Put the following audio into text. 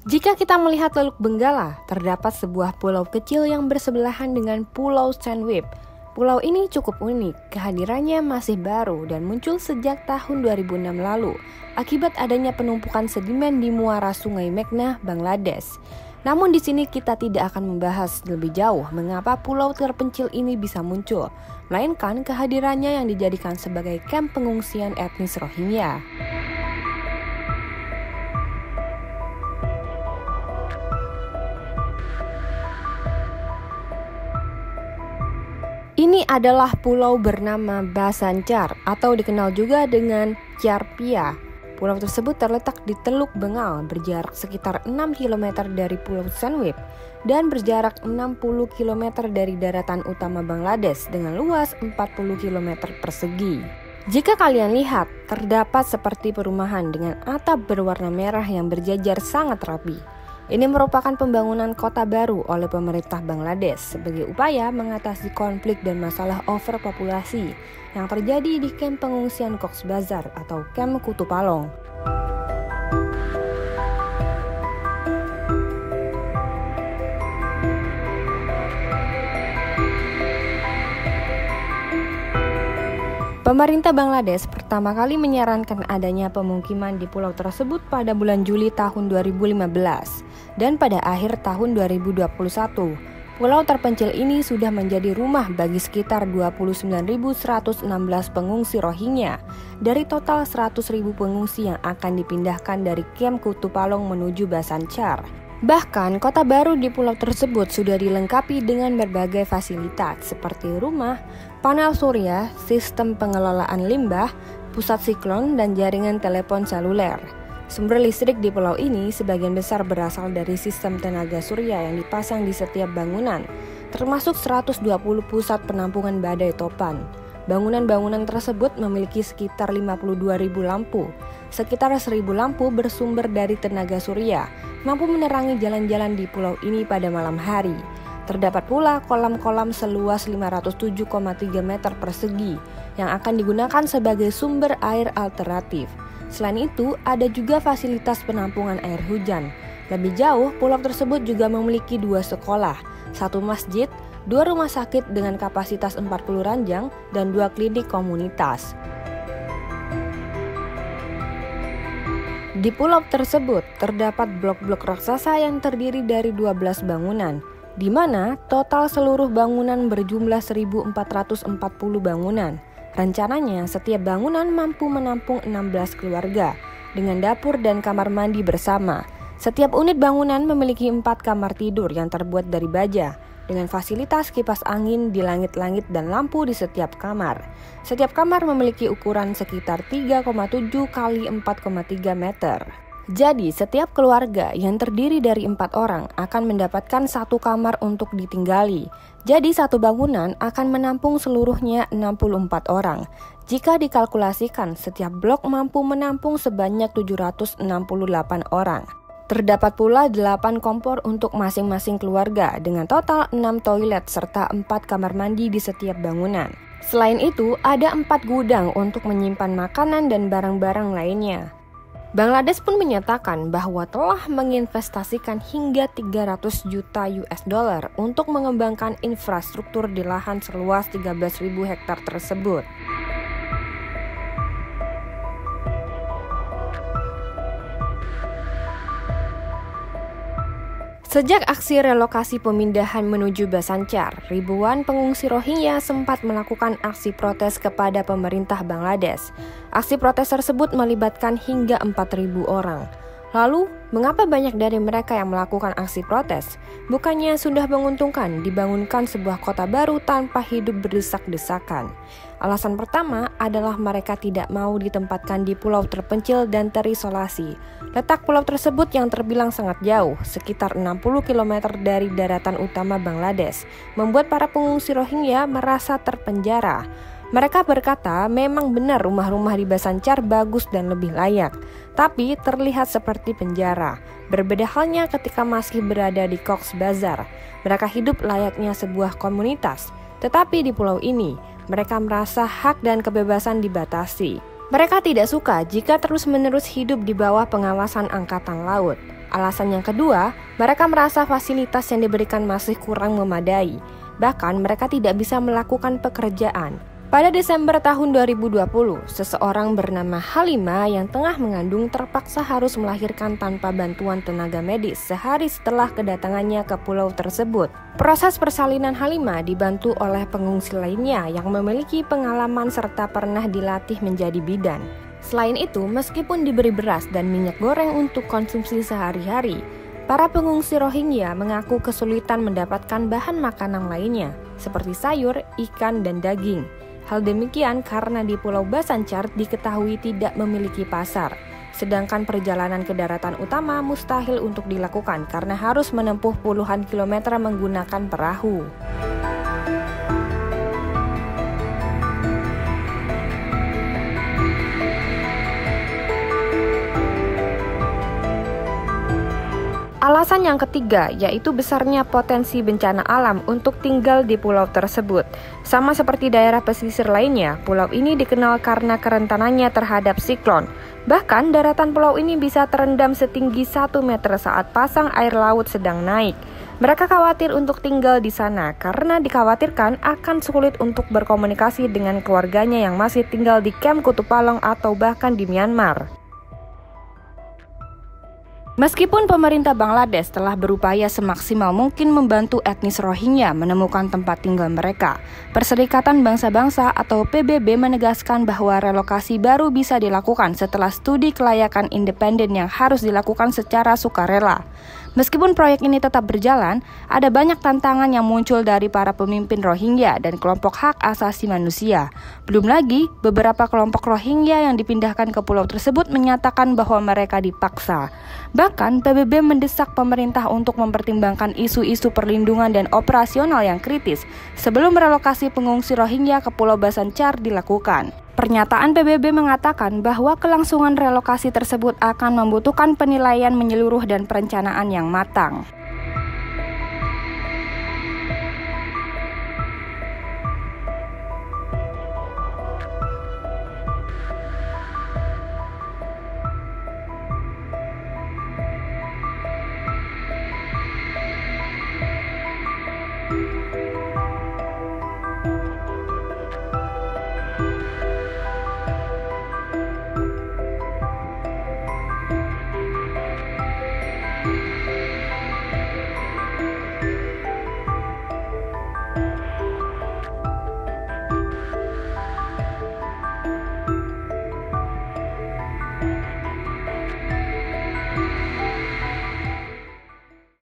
Jika kita melihat Teluk Benggala, terdapat sebuah pulau kecil yang bersebelahan dengan Pulau Sandwich. Pulau ini cukup unik, kehadirannya masih baru dan muncul sejak tahun 2006 lalu akibat adanya penumpukan sedimen di muara Sungai Meghna, Bangladesh. Namun di sini kita tidak akan membahas lebih jauh mengapa pulau terpencil ini bisa muncul, melainkan kehadirannya yang dijadikan sebagai kamp pengungsian etnis Rohingya. Ini adalah pulau bernama Bhasanchar atau dikenal juga dengan Char Pia. Pulau tersebut terletak di Teluk Bengal, berjarak sekitar 6 km dari Pulau Sandwich dan berjarak 60 km dari daratan utama Bangladesh dengan luas 40 km persegi. Jika kalian lihat, terdapat seperti perumahan dengan atap berwarna merah yang berjajar sangat rapi. Ini merupakan pembangunan kota baru oleh pemerintah Bangladesh sebagai upaya mengatasi konflik dan masalah overpopulasi yang terjadi di kamp pengungsian Cox's Bazar atau kamp Kutupalong. Pemerintah Bangladesh pertama kali menyarankan adanya pemukiman di pulau tersebut pada bulan Juli tahun 2015 dan pada akhir tahun 2021. Pulau terpencil ini sudah menjadi rumah bagi sekitar 29.116 pengungsi Rohingya dari total 100.000 pengungsi yang akan dipindahkan dari kamp Kutupalong menuju Bhasanchar. Bahkan kota baru di pulau tersebut sudah dilengkapi dengan berbagai fasilitas seperti rumah, panel surya, sistem pengelolaan limbah, pusat siklon, dan jaringan telepon seluler. Sumber listrik di pulau ini sebagian besar berasal dari sistem tenaga surya yang dipasang di setiap bangunan, termasuk 120 pusat penampungan badai topan. Bangunan-bangunan tersebut memiliki sekitar 52.000 lampu. Sekitar 1.000 lampu bersumber dari tenaga surya, mampu menerangi jalan-jalan di pulau ini pada malam hari. Terdapat pula kolam-kolam seluas 507,3 meter persegi yang akan digunakan sebagai sumber air alternatif. Selain itu, ada juga fasilitas penampungan air hujan. Lebih jauh, pulau tersebut juga memiliki 2 sekolah, 1 masjid, 2 rumah sakit dengan kapasitas 40 ranjang, dan 2 klinik komunitas. Di pulau tersebut terdapat blok-blok raksasa yang terdiri dari 12 bangunan, di mana total seluruh bangunan berjumlah 1.440 bangunan. Rencananya setiap bangunan mampu menampung 16 keluarga dengan dapur dan kamar mandi bersama. Setiap unit bangunan memiliki 4 kamar tidur yang terbuat dari baja dengan fasilitas kipas angin di langit-langit dan lampu di setiap kamar. Setiap kamar memiliki ukuran sekitar 3,7 x 4,3 meter. Jadi, setiap keluarga yang terdiri dari 4 orang akan mendapatkan 1 kamar untuk ditinggali. Jadi, satu bangunan akan menampung seluruhnya 64 orang. Jika dikalkulasikan, setiap blok mampu menampung sebanyak 768 orang. Terdapat pula 8 kompor untuk masing-masing keluarga dengan total 6 toilet serta 4 kamar mandi di setiap bangunan. Selain itu, ada 4 gudang untuk menyimpan makanan dan barang-barang lainnya. Bangladesh pun menyatakan bahwa telah menginvestasikan hingga 300 juta US dollar untuk mengembangkan infrastruktur di lahan seluas 13.000 hektar tersebut. Sejak aksi relokasi pemindahan menuju Bhasanchar, ribuan pengungsi Rohingya sempat melakukan aksi protes kepada pemerintah Bangladesh. Aksi protes tersebut melibatkan hingga 4.000 orang. Lalu, mengapa banyak dari mereka yang melakukan aksi protes? Bukannya sudah menguntungkan dibangunkan sebuah kota baru tanpa hidup berdesak-desakan? Alasan pertama adalah mereka tidak mau ditempatkan di pulau terpencil dan terisolasi. Letak pulau tersebut yang terbilang sangat jauh, sekitar 60 km dari daratan utama Bangladesh, membuat para pengungsi Rohingya merasa terpenjara. Mereka berkata memang benar rumah-rumah di Bhasanchar bagus dan lebih layak, tapi terlihat seperti penjara. Berbeda halnya ketika masih berada di Cox's Bazar. Mereka hidup layaknya sebuah komunitas, tetapi di pulau ini mereka merasa hak dan kebebasan dibatasi. Mereka tidak suka jika terus-menerus hidup di bawah pengawasan Angkatan Laut. Alasan yang kedua, mereka merasa fasilitas yang diberikan masih kurang memadai. Bahkan mereka tidak bisa melakukan pekerjaan. Pada Desember tahun 2020, seseorang bernama Halima yang tengah mengandung terpaksa harus melahirkan tanpa bantuan tenaga medis sehari setelah kedatangannya ke pulau tersebut. Proses persalinan Halima dibantu oleh pengungsi lainnya yang memiliki pengalaman serta pernah dilatih menjadi bidan. Selain itu, meskipun diberi beras dan minyak goreng untuk konsumsi sehari-hari, para pengungsi Rohingya mengaku kesulitan mendapatkan bahan makanan lainnya, seperti sayur, ikan, dan daging. Hal demikian karena di Pulau Bhasanchar diketahui tidak memiliki pasar, sedangkan perjalanan ke daratan utama mustahil untuk dilakukan karena harus menempuh puluhan kilometer menggunakan perahu. Alasan yang ketiga yaitu besarnya potensi bencana alam untuk tinggal di pulau tersebut. Sama seperti daerah pesisir lainnya, pulau ini dikenal karena kerentanannya terhadap siklon. Bahkan daratan pulau ini bisa terendam setinggi 1 meter saat pasang air laut sedang naik. Mereka khawatir untuk tinggal di sana karena dikhawatirkan akan sulit untuk berkomunikasi dengan keluarganya yang masih tinggal di Kem Kutupalong atau bahkan di Myanmar. Meskipun pemerintah Bangladesh telah berupaya semaksimal mungkin membantu etnis Rohingya menemukan tempat tinggal mereka, Perserikatan Bangsa-Bangsa atau PBB menegaskan bahwa relokasi baru bisa dilakukan setelah studi kelayakan independen yang harus dilakukan secara sukarela. Meskipun proyek ini tetap berjalan, ada banyak tantangan yang muncul dari para pemimpin Rohingya dan kelompok hak asasi manusia. Belum lagi, beberapa kelompok Rohingya yang dipindahkan ke pulau tersebut menyatakan bahwa mereka dipaksa. Bahkan, PBB mendesak pemerintah untuk mempertimbangkan isu-isu perlindungan dan operasional yang kritis sebelum relokasi pengungsi Rohingya ke Pulau Bhasanchar dilakukan. Pernyataan PBB mengatakan bahwa kelangsungan relokasi tersebut akan membutuhkan penilaian menyeluruh dan perencanaan yang matang.